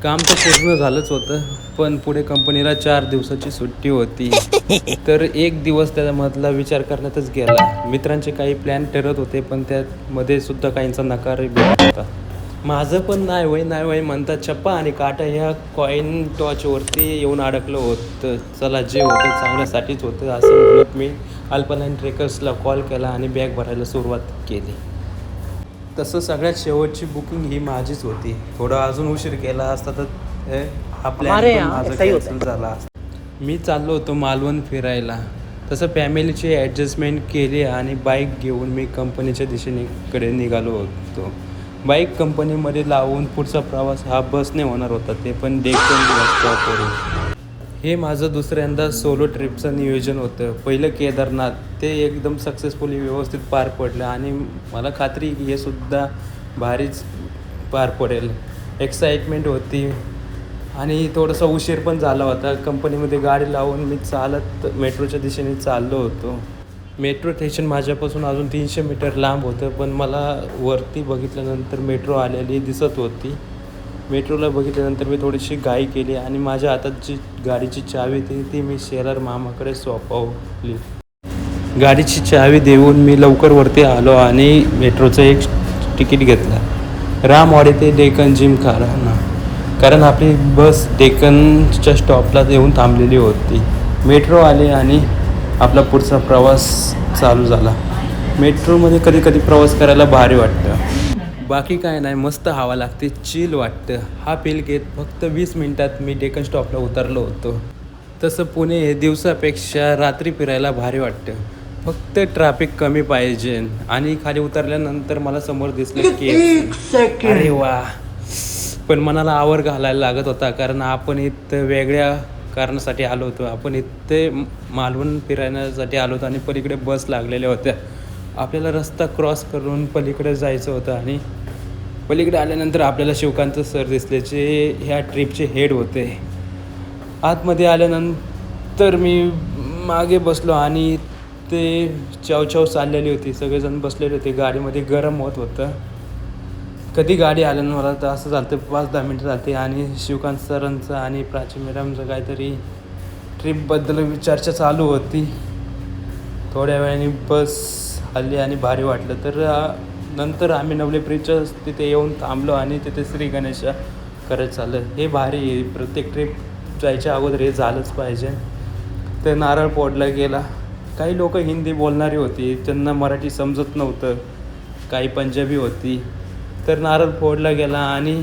काम तर पूर्ण झालंच होतं, पण पुढे कंपनीला 4 दिवसाची सुट्टी होती. तर एक दिवस त्यामधला विचार करण्यातच गेला. मित्रांचे काही प्लॅन ठरत होते, पण त्यामध्ये सुद्धा काहींचा नकारही भेटत होता. माझं पण नाही वय म्हणता चप्पा आणि काटा ह्या कॉईन टॉचवरती येऊन अडकलं होतं. चला जे होतं चांगल्यासाठीच होतं असं म्हणत मी अल्पलाईन ट्रेकर्सला कॉल केला आणि बॅग भरायला सुरुवात केली. तसं सगळ्यात शेवटची बुकिंग ही माझीच होती. थोडा अजून उशीर केला असता तर हा प्लॅन पण माझा कॅन्सल झाला असता. मी चाललो होतो मालवण फिरायला. तसं फॅमिलीची ॲडजस्टमेंट केली आणि बाईक घेऊन मी कंपनीच्या दिशेकडे निघालो होतो. बाईक कंपनीमध्ये लावून पुढचा प्रवास हा बसने होणार होता, ते पण डेक्कन स्टॉपवरून. हे माझं दुसऱ्यांदा सोलो ट्रिपचं नियोजन होतं. पहिलं केदारनाथ, ते एकदम सक्सेसफुली व्यवस्थित पार पडलं आणि मला खात्री की हे सुद्धा भारीच पार पडेल. एक्साइटमेंट होती आणि थोडासा उशीर पण झाला होता. कंपनीमध्ये गाडी लावून मी चालत मेट्रोच्या दिशेने चाललो होतो. मेट्रो स्टेशन माझ्यापासून अजून 300 मीटर लांब होतं, पण मला वरती बघितल्यानंतर मेट्रो आलेली दिसत होती. मेट्रोला बघितल्यानंतर मी थोडीशी घाई केली आणि माझ्या हातात जी गाडीची चावी होती ती मी शेलार मामाकडे सोपवली. गाडीची चावी देऊन मी लवकर वरती आलो आणि मेट्रोचं एक तिकीट घेतलं. रामवाडी ते डेक्कन जिमखाना, कारण आपली बस डेक्कनच्या स्टॉपला येऊन थांबलेली होती. मेट्रो आली आणि आपला पुढचा प्रवास चालू झाला. मेट्रोमध्ये कधी कधी प्रवास करायला भारी वाटतं. बाकी काय नाही, मस्त हवा लागते, चिल वाटतं. हा फील घेत फक्त 20 मिनटात मी डेक्कन स्टॉपला उतरलो होतो. तसं पुणे हे दिवसापेक्षा रात्री फिरायला भारी वाटतं. फक्त ट्रॅफिक कमी पाहिजे. आणि खाली उतरल्यानंतर मला समोर दिसलं की अरे वा, पण मनाला आवर घालायला लागत होता, कारण आपण इथं वेगळ्या कारणासाठी आलो होतो. आपण इथे मालवण फिरण्यासाठी आलो होतो आणि पलीकडे बस लागलेल्या होत्या. आपल्याला रस्ता क्रॉस करून पलीकडे जायचं होतं आणि पलीकडे आल्यानंतर आपल्याला शिवकांत सर दिसले, जे ह्या ट्रिपचे हेड होते. आतमध्ये आल्यानंतर मी मागे बसलो आणि ते चावचाव चाललेली होती. सगळेजण बसलेले होते. गाडीमध्ये गरम होत होतं. कधी गाडी आल्यानं मला तर असं झालं 5-10 मिनटं झाली आणि शिवकांत सरांचं आणि प्राची मॅडमचं काहीतरी ट्रिपबद्दल चर्चा चालू होती. थोड्या वेळाने बस आली आणि भारी वाटलं. तर नंतर आम्ही नवले ब्रिजच्या तिथे येऊन थांबलो आणि तिथे श्री गणेशा करत चाललं. हे भारी, प्रत्येक ट्रिप जायच्या अगोदर हे झालंच पाहिजे. तर नारळ फोडला गेला. काही लोक हिंदी बोलणारी होती, त्यांना मराठी समजत नव्हतं. काही पंजाबी होती. तर नारळ फोडला गेला आणि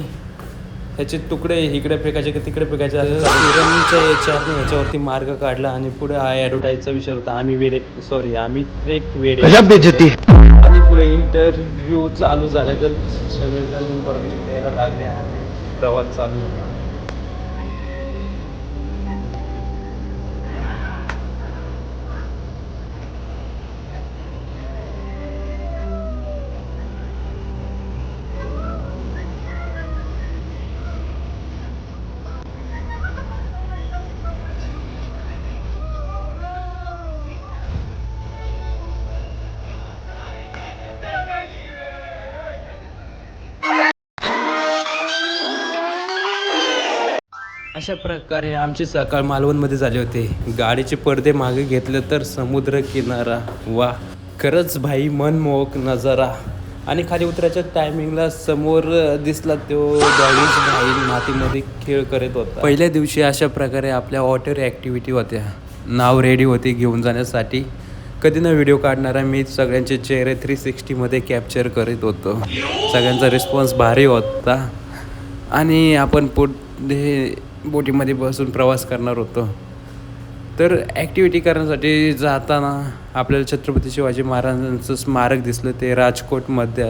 ह्याचे तुकडे इकडे फेकायचे की तिकडे फेकायचे रनच्या ह्याच्यावरती मार्ग काढला आणि पुढे हा ॲडव्हर्टाईजचा विषय होता. आम्ही ट्रेक वेडे आणि पुढे इंटरव्ह्यू चालू झाला. तर सगळेजण परमिशन द्यायला लागले आणि प्रवास चालू होता. अशा प्रकारे आमची सकाळ मालवणमध्ये झाली होती. गाडीचे पडदे मागे घेतले तर समुद्र किनारा, वा खरंच भाई मनमोहक नजारा. आणि खाली उतरायच्या टायमिंगला समोर दिसला तो डॉगीज भाई मातीमध्ये खेळ करत होता. पहिल्या दिवशी अशा प्रकारे आपल्या वॉटर ॲक्टिव्हिटी होत्या. नाव रेडी होती घेऊन जाण्यासाठी. कधी ना व्हिडिओ काढणारा मी सगळ्यांचे चेहरे 360मध्ये कॅप्चर करीत होतो. सगळ्यांचा रिस्पॉन्स भारी होता आणि आपण पुढे बोटीमध्ये बसून प्रवास करणार होतो. तर ॲक्टिव्हिटी करण्यासाठी जाताना आपल्याला छत्रपती शिवाजी महाराजांचं स्मारक दिसलं. ते राजकोटमध्ये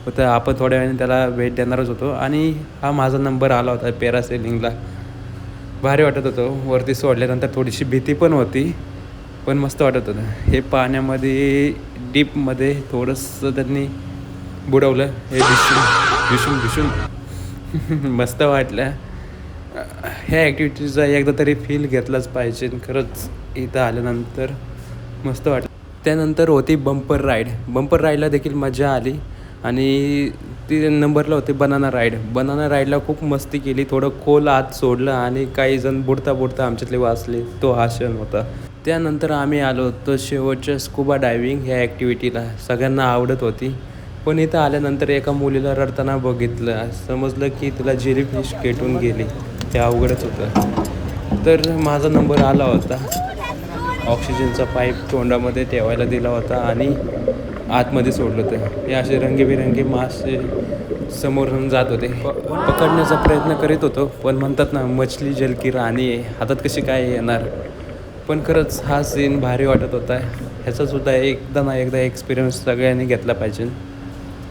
होतं. आपण थोड्या वेळाने त्याला भेट देणारच होतो आणि हा माझा नंबर आला होता पॅरासेलिंगला. भारी वाटत होतं. वरती सोडल्यानंतर थोडीशी भीती पण होती, पण मस्त वाटत होतं. हे पाण्यामध्ये डीपमध्ये थोडंसं त्यांनी बुडवलं. हे भिशून मस्त वाटलं. ह्या ॲक्टिव्हिटीचा एकदा तरी फील घेतलाच पाहिजे. खरंच इथं आल्यानंतर मस्त वाटलं. त्यानंतर होती बंपर राईड. बंपर राईडला देखील मजा आली आणि ती नंबरला होते बनाना राईडला खूप मस्ती केली. थोडं खोल आत सोडलं आणि काही जण बुडता बुडता आमच्यातले वाचले. तो हा क्षण होता. त्यानंतर आम्ही आलो होतो शेवटच्या स्कुबा डायव्हिंग ह्या ॲक्टिव्हिटीला. सगळ्यांना आवडत होती. पण इथं आल्यानंतर एका मुलीला रडताना बघितलं. समजलं की तिला जेलीफिश पेटून गेली. ते अवघडच होतं. तर माझा नंबर आला होता. ऑक्सिजनचा पाईप तोंडामध्ये ठेवायला दिला होता आणि आतमध्ये सोडलं होतं. हे असे रंगीबेरंगी मासे समोरून जात होते. पकडण्याचा प्रयत्न करीत होतो, पण म्हणतात ना, मछली जल की राणी आहे, हातात कशी काय येणार. पण खरंच हा सीन भारी वाटत होता. ह्याचासुद्धा एकदा ना एकदा एक्सपिरियन्स सगळ्यांनी घेतला पाहिजे.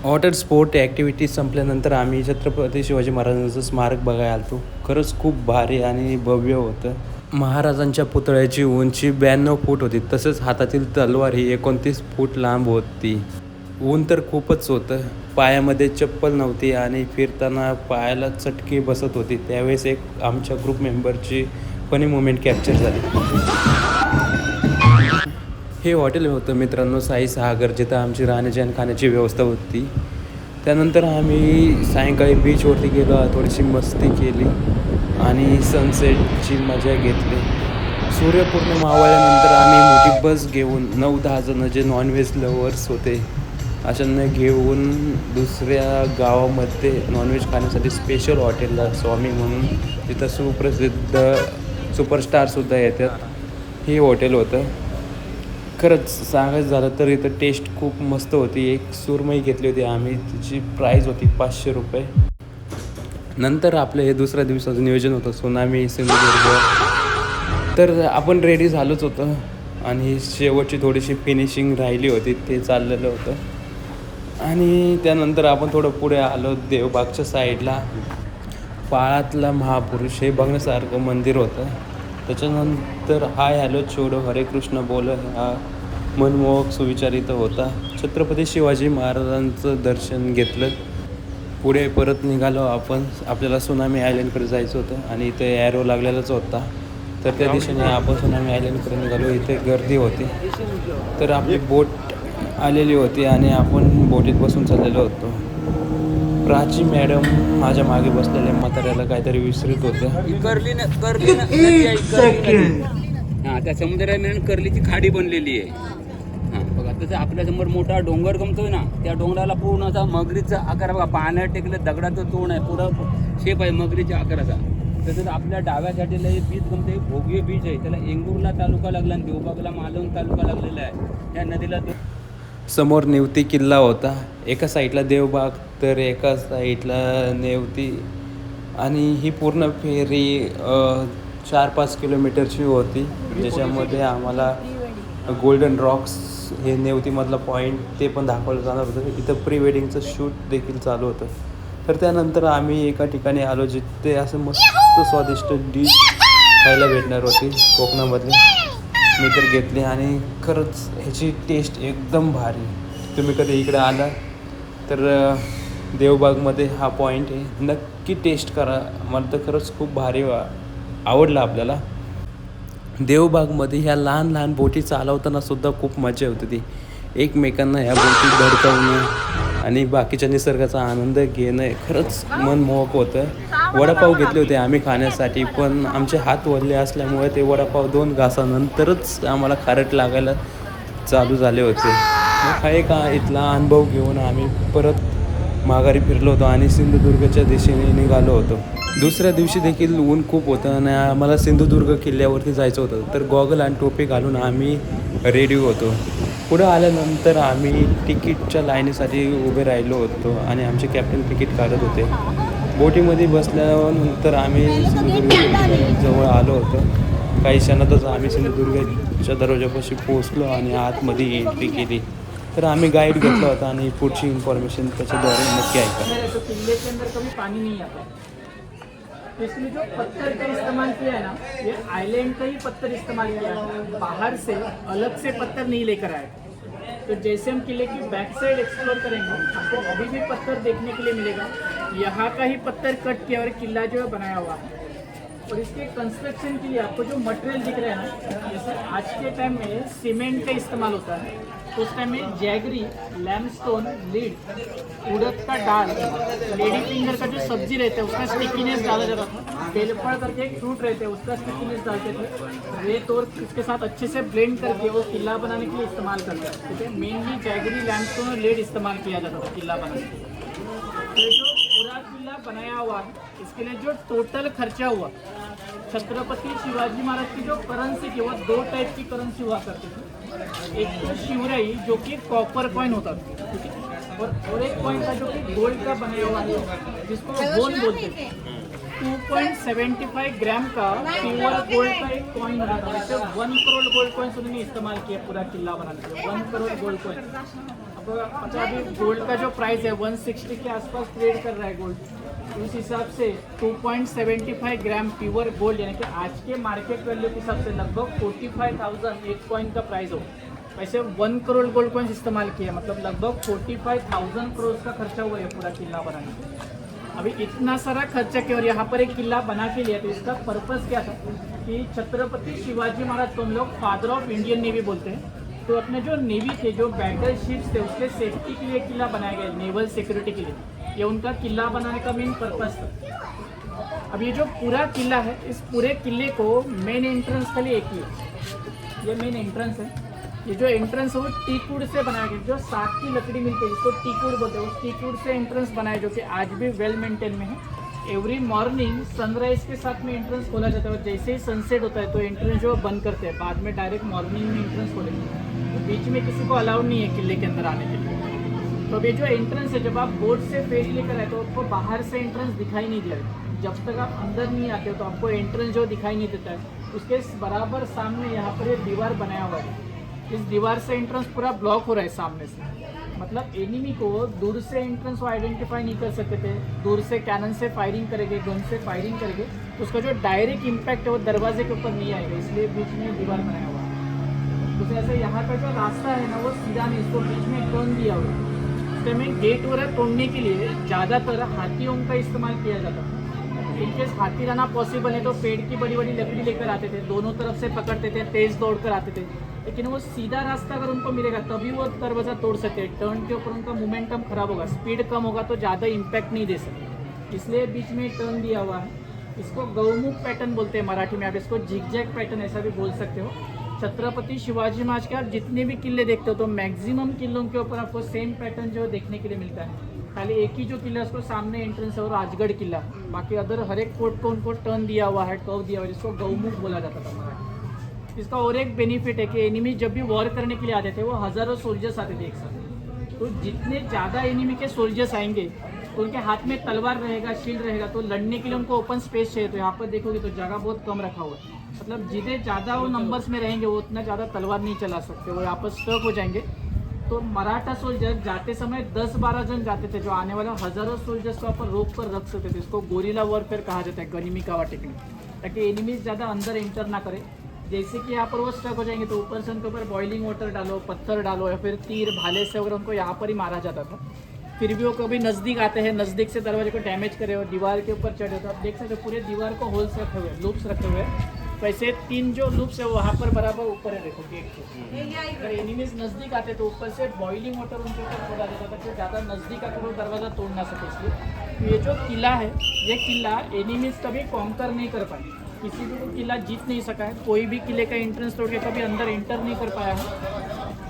वॉटर स्पोर्ट ॲक्टिव्हिटी संपल्यानंतर आम्ही छत्रपती शिवाजी महाराजांचं स्मारक बघायला आलो. खरंच खूप भारी आणि भव्य होतं. महाराजांच्या पुतळ्याची उंची 92 फूट होती. तसंच हातातील तलवार ही 29 फूट लांब होती. ऊन तर खूपच होतं. पायामध्ये चप्पल नव्हती आणि फिरताना पायाला चटके बसत होती. त्यावेळेस एक आमच्या ग्रुप मेंबरची फनी मोमेंट कॅप्चर झाली. हे हॉटेल होतं मित्रांनो साई सागर, जिथं आमची राहण्याची आणि खाण्याची व्यवस्था होती. त्यानंतर आम्ही सायंकाळी बीचवरती गेलो, थोडीशी मस्ती केली आणि सनसेटची मजा घेतली. सूर्य पूर्ण मावळल्यानंतर आम्ही मोठी बस घेऊन 9-10 जण जे नॉनव्हेज लवर्स होते अशांना घेऊन दुसऱ्या गावामध्ये नॉनव्हेज खाण्यासाठी स्पेशल हॉटेलला स्वामी म्हणून, तिथं सुप्रसिद्ध सुपरस्टारसुद्धा येतात, हे हॉटेल होतं. खरंच सांगायचं झालं तर इथं टेस्ट खूप मस्त होती. एक सुरमई घेतली होती आम्ही, तिची प्राईज होती 500 रुपये. नंतर आपलं हे दुसऱ्या दिवसाचं नियोजन होतं सुनामी सिंधुदुर्ग. तर आपण रेडी झालोच होतं आणि शेवटची थोडीशी फिनिशिंग राहिली होती, ते चाललेलं होतं. आणि त्यानंतर आपण थोडं पुढे आलो देवबागच्या साईडला. पाळातला महापुरुष हे बघण्यासारखं मंदिर होतं. त्याच्यानंतर हाय हॅलो छोडो हरे कृष्ण बोल हा मनमोहक सुविचारित होता. छत्रपती शिवाजी महाराजांचं दर्शन घेतलं. पुढे परत निघालो आपण. आपल्याला सुनामी आयलंडकडे जायचं होतं आणि इथे ॲरो लागलेलाच होता. तर त्या दिशेने आपण सुनामी आयलंडकडे निघालो. इथे गर्दी होती. तर आपली बोट आलेली होती आणि आपण बोटीत बसून चाललेलो होतो. प्राची मॅडम माझ्या मागे बसलेल्या म्हाताऱ्याला काहीतरी विसरत होत्या. हां, त्या समुद्रात कर्लीची खाडी बनलेली आहे. हां बघा, तसं आपल्यासमोर मोठा डोंगर गमतोय ना, त्या डोंगराला पूर्ण असा मगरीचा आकार बघा, पाण्यात टेकलं दगडाचं तोंड आहे, पुढं शेप आहे मगरीच्या आकाराचा. तसंच आपल्या डाव्या साईडला हे बीच गमते, भोगी बीच आहे. त्याला एंगुर्ला तालुका लागला आणि देवबागला मालवण तालुका लागलेला आहे. त्या नदीला समोर नेवती किल्ला होता. एका साईडला देवबाग तर एका साईडला नेवती. आणि ही पूर्ण फेरी 4-5 किलोमीटरची होती, ज्याच्यामध्ये आम्हाला गोल्डन रॉक्स हे नेवतीमधला पॉईंट ते पण दाखवलं जाणार होतं. इथं प्री वेडिंगचं शूट देखील चालू होतं. तर त्यानंतर आम्ही एका ठिकाणी आलो जिथे असं मस्त स्वादिष्ट डिश खायला भेटणार होती कोकणामधली. मी तर घेतली आणि खरंच ह्याची टेस्ट एकदम भारी. तुम्ही कधी इकडे आला तर देवबागमध्ये हा पॉईंट आहे, नक्की टेस्ट करा. मला तर खरंच खूप भारी आवडलं आपल्याला. देवबागमध्ये ह्या लहान लहान बोटी चालवताना सुद्धा खूप मजा होती. ती एकमेकांना ह्या बोटी धडकवणं आणि बाकीच्या निसर्गाचा आनंद घेणं खरंच मनमोहक होतं. वडापाव घेतले होते आम्ही खाण्यासाठी, पण आमचे हात वळले असल्यामुळे ते वडापाव 2 घासानंतरच आम्हाला खारट लागायला चालू झाले होते. मग हा एक इथला अनुभव घेऊन आम्ही परत माघारी फिरलो होतो आणि सिंधुदुर्गच्या दिशेने निघालो होतो. दुसऱ्या दिवशी देखील ऊन खूप होतं आणि आम्हाला सिंधुदुर्ग किल्ल्यावरती जायचं होतं. तर गॉगल आणि टोपी घालून आम्ही रेडी होतो. पुढं आल्यानंतर आम्ही तिकीटच्या लाईनीसाठी उभे राहिलो होतो आणि आमचे कॅप्टन तिकीट काढत होते. बोटीमध्ये बसल्यानंतर आम्ही सिंधुदुर्ग जवळ आलो होतो. काही क्षणातच आम्ही सिंधुदुर्गच्या दरवाजापाशी पोहोचलो आणि आतमध्ये एंट्री केली. तर आम्ही गाईड घेतला होता आणि पुढची इन्फॉर्मेशन त्याच्याद्वारे नक्की ऐका. किले के अंदर कभी पानी नहीं आता, इसलिए जो पत्थर का इस्तेमाल किया है ना, ये आइलैंड का ही पत्थर इस्तेमाल किया है, बाहर से अलग से पत्थर नहीं लेकर आए. तो जैसे हम किले की बैक साइड एक्सप्लोर करेंगे, आपको अभी भी पत्थर देखने के लिए मिलेगा. यहाँ का ही पत्थर कट किया और किला जो है बनाया हुआ है. और इसके कंस्ट्रक्शन के लिए आपको जो मटेरियल दिख रहा है ना, जैसे आज के टाइम में सीमेंट का इस्तेमाल होता है, तो उस टाइम में जैगरी, लैमस्टोन, लीड, उड़द का दाल, लेडी फिंगर का जो सब्जी रहता है उसका स्टिकीनेस डाला जाता था, बेलफड़ करके एक फ्रूट रहते हैं उसका स्टिकीनेस डालते थे, रेत और इसके साथ अच्छे से ब्लेंड करके वो किला बनाने के लिए इस्तेमाल करते हैं। ठीक है, मेनली जैगरी, लैमस्टोन और लीड इस्तेमाल किया जाता था किला बनाने के लिए। तो ये जो पूरा किला बनाया हुआ है इसके लिए जो टोटल खर्चा हुआ, छत्रपति शिवाजी महाराज की जो करेंसी थी वो 2 टाइप की करेंसी हुआ करती थी। एक तो शिवराई जो कि कॉपर कॉइन होता था, ठीक है, और एक कॉइन था जो कि गोल्ड का बनाया हुआ है जिसको गोल्ड बोलते थे। 2.75 ग्राम का प्योर गोल्ड का एक कॉइन बना था, जैसे 1 करोड़ गोल्ड कॉइन्स उन्होंने इस्तेमाल किया पूरा किला बनाने के लिए। 1 करोड़ गोल्ड कॉइन, अब अच्छा अभी गोल्ड का जो प्राइस है 160 के आसपास ट्रेड कर रहा है गोल्ड, उस हिसाब से 2.75 ग्राम प्योर गोल्ड यानी कि आज के मार्केट वैल्यू के हिसाब से लगभग 45,000 एक कॉइन का प्राइस हो। वैसे 1 करोड़ गोल्ड कॉइन्स इस्तेमाल किया, मतलब लगभग 45,000 करोड़ का खर्चा हुआ है पूरा किला बनाने में। अभी इतना सारा खर्चा किया और यहाँ पर एक किला बना के लिया, तो इसका पर्पस क्या था कि छत्रपति शिवाजी महाराज को हम लोग फादर ऑफ इंडियन नेवी बोलते हैं, तो अपने जो नेवी थे, जो बैटल शिप्स थे, उसके सेफ्टी के लिए किला बनाया गया, नेवल सिक्योरिटी के लिए। ये उनका किला बनाने का मेन पर्पस था। अब ये जो पूरा किला है, इस पूरे किले को मेन एंट्रेंस खाली एक ही है, ये मेन एंट्रेंस है। ये जो एंट्रेंस है वो टीकवुड से बनाया गया, जो साग की लकड़ी मिलती है जिसको टीकवुड बोलते हैं, उस टीकवुड से एंट्रेंस बनाया जो कि आज भी वेल मेंटेन में है। एवरी मॉर्निंग सनराइज के साथ में एंट्रेंस खोला जाता है और जैसे ही सनसेट होता है तो एंट्रेंस जो बंद करते हैं, बाद में डायरेक्ट मॉर्निंग में एंट्रेंस खोलेंगे। तो बीच में किसी को अलाउड नहीं है किले के अंदर आने के लिए। तो अब ये जो एंट्रेंस है, जब आप बोट से फेरी लेकर आए तो आपको बाहर से एंट्रेंस दिखाई नहीं दे रहा, जब तक आप अंदर नहीं आते हो तो आपको एंट्रेंस जो दिखाई नहीं देता है। उसके बराबर सामने यहाँ पर एक दीवार बनाया हुआ है, इस दीवार से एंट्रेंस पूरा ब्लॉक हो रहा है सामने से, मतलब एनिमी को दूर से एंट्रेंस वो आइडेंटिफाई नहीं कर सकते थे। दूर से कैनन से फायरिंग करेंगे, गन से फायरिंग करेंगे, उसका जो डायरेक्ट इम्पैक्ट है वो दरवाजे के ऊपर नहीं आएगा, इसलिए बीच में दीवार बनाया हुआ है। तो ऐसे यहाँ का जो रास्ता है ना वो सीधा नहीं, इसको बीच में टर्न दिया हुआ है। उसके में गेट वगैरह तोड़ने के लिए ज़्यादातर हाथियों का इस्तेमाल किया जाता था। इनकेस हाथी लाना पॉसिबल है तो पेड़ की बड़ी बड़ी लकड़ी लेकर आते थे, दोनों तरफ से पकड़ते थे, तेज दौड़ कर आते थे। लेकिन वो सीधा रास्ता अगर उनको मिलेगा तभी वो दरवाज़ा तोड़ सकते हैं। टर्न के ऊपर उनका मोमेंटम खराब होगा, स्पीड कम होगा तो ज़्यादा इम्पैक्ट नहीं दे सकते, इसलिए बीच में टर्न दिया हुआ है। इसको गौमुख पैटर्न बोलते हैं मराठी में, आप इसको जिगजैग पैटर्न ऐसा भी बोल सकते हो। छत्रपति शिवाजी महाराज के आप जितने भी किले देखते हो तो मैक्सिमम किलों के ऊपर आपको सेम पैटर्न जो देखने के लिए मिलता है। खाली एक ही जो किला है उसको सामने एंट्रेंस है और राजगढ़ किला, बाकी अदर हर एक फोर्ट को उनको टर्न दिया हुआ है, कर्व दिया हुआ है, जिसको गौमुख बोला जाता था मराठी। इसका और एक बेनिफिट है कि एनिमी जब भी वॉर करने के लिए आते थे वो हज़ारों सोल्जर्स आते थे एक साथ, तो जितने ज़्यादा एनिमी के सोल्जर्स आएंगे तो उनके हाथ में तलवार रहेगा, शील्ड रहेगा, तो लड़ने के लिए उनको ओपन स्पेस चाहिए। तो यहाँ पर देखोगे तो जगह बहुत कम रखा हुआ है, मतलब जितने ज़्यादा वो नंबर्स में रहेंगे वो उतना ज़्यादा तलवार नहीं चला सकते, वो यहाँ पर स्टक हो जाएंगे। तो मराठा सोल्जर जाते समय 10-12 जन जाते थे, जो आने वाला हज़ारों सोल्जर्स को अपन रोक कर रख सकते थे। इसको गोरिल्ला वॉरफेयर कहा जाता है, गनिमी कावा टेक्निक, ताकि एनिमीज ज़्यादा अंदर एंटर ना करे। जैसे कि यहाँ पर वो स्टक हो जाएंगे तो ऊपर से उनके ऊपर बॉइलिंग वाटर डालो, पत्थर डालो या फिर तीर भाले से वगैरह उनको यहाँ पर ही मारा जाता था। फिर भी वो कभी नज़दीक आते हैं, नज़दीक से दरवाजे को डैमेज करे और दीवार के ऊपर चढ़े, तो आप देख सकते हो पूरे दीवार को होल्स रखे हुए, लूप्स रखे हुए हैं। वैसे 3 जो लूप्स है वहाँ पर बराबर ऊपर है, देखो गेट के। अगर एनिमीज नज़दीक आते तो ऊपर से बॉइलिंग वाटर उनके ऊपर छोड़ा जाता था कि ज़्यादा नज़दीक आकर वो दरवाज़ा तोड़ ना सके। इसलिए तो ये जो किला है, ये किला एनिमीज कभी कॉन्कर नहीं कर पाए, किसी भी को किला जीत नहीं सका है, कोई भी किले का एंट्रेंस तोड़ के कभी अंदर एंटर नहीं कर पाया है।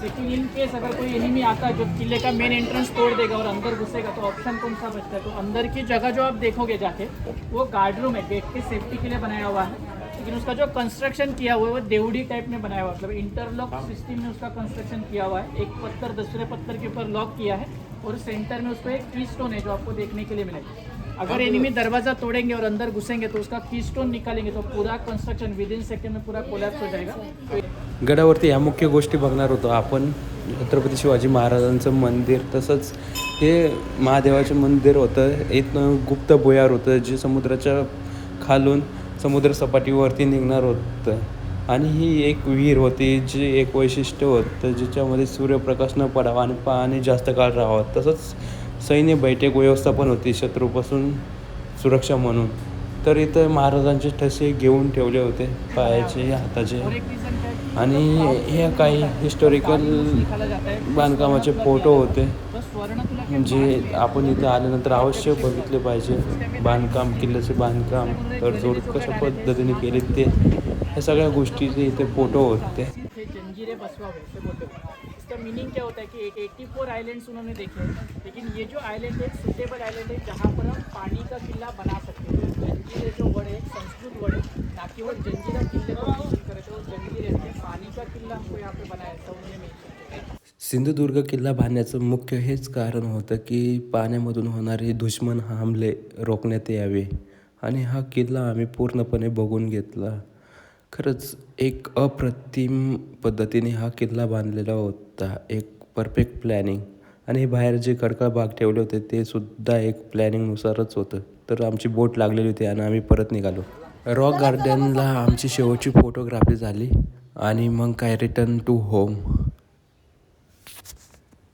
लेकिन इन केस अगर कोई एनिमी आता है जो किले का मेन एंट्रेंस तोड़ देगा और अंदर घुसेगा तो ऑप्शन कौन सा बचता है? तो अंदर की जगह जो आप देखोगे जाके वो गार्ड रूम है, गेट के सेफ्टी के लिए बनाया हुआ है, लेकिन उसका जो कंस्ट्रक्शन किया हुआ है वो देवड़ी टाइप में बनाया हुआ है, मतलब इंटरलॉक सिस्टम में उसका कंस्ट्रक्शन किया हुआ है। एक पत्थर दूसरे पत्थर के ऊपर लॉक किया है और सेंटर में उसको एक की स्टोन है जो आपको देखने के लिए मिलेगा। अगर एनिमी दरवाजा तोड़ेंगे और अंदर घुसेंगे तो उसका की स्टोन निकालेंगे तो पूरा कंस्ट्रक्शन विदिन सेकंड में पूरा कोलॅप्स हो जाएगा। गडावरती ह्या मुख्य गोष्टी बघणार होतो आपण, छत्रपती शिवाजी महाराजांचं मंदिर, तसंच हे महादेवाचं मंदिर होतं, इथनं गुप्त भुयार होतं जे समुद्राच्या खालून समुद्र सपाटीवरती निघणार होतं, आणि ही एक विहीर होती जी एक वैशिष्ट्य होतं ज्याच्यामध्ये सूर्यप्रकाश न पडावा आणि पाणी जास्त काळ राहावं, तसंच सैन्य बैठक व्यवस्था पण होती शत्रूपासून सुरक्षा म्हणून। तर इथं महाराजांचे ठसे घेऊन ठेवले होते पायाचे, हाताचे। और एक रीजन क्या है? आणि हे काही हिस्टॉरिकल बांधकामाचे फोटो होते जे आपण इथे आल्यानंतर अवश्य बघितले पाहिजे. बांधकाम, किल्ल्याचे बांधकाम, तडजोड कशा पद्धतीने केले ते, ह्या सगळ्या गोष्टीचे इथे फोटो होते. थे जंजीरें बसवावे से बोलते हैं. इसका मीनिंग क्या होता है कि 84 आइलैंड्स उन्होंने देखे, लेकिन ये जो आइलैंड है सुटेबल आइलैंड है जहाँ पर हम पानी का किला बना सकते हैं. तो जंजीरे जो वर्ड है एक संस्कृत वर्ड है, ना कि वो जंजीरा किले को मेंशन करे, तो जंजीरे में पानी का किला हमको यहाँ पे बनाया ऐसा उन्होंने मेंशन किया. सिंधुदुर्ग किल्ला बांधण्याचं मुख्य हेच कारण होतं की पाण्यामधून होणारे दुश्मन हमले रोखण्यात यावे, आणि हा किल्ला आम्ही पूर्णपणे बघून घेतला. खरंच एक अप्रतिम पद्धतीने हा किल्ला बांधलेला होता, एक परफेक्ट प्लॅनिंग. आणि बाहेर जे खडकाळ भाग ठेवले होते ते सुद्धा एक प्लॅनिंगनुसारच होतं. तर आमची बोट लागलेली होती आणि आम्ही परत निघालो. रॉक गार्डनला आमची शेवटची फोटोग्राफी झाली आणि मग काय रिटर्न टू होम.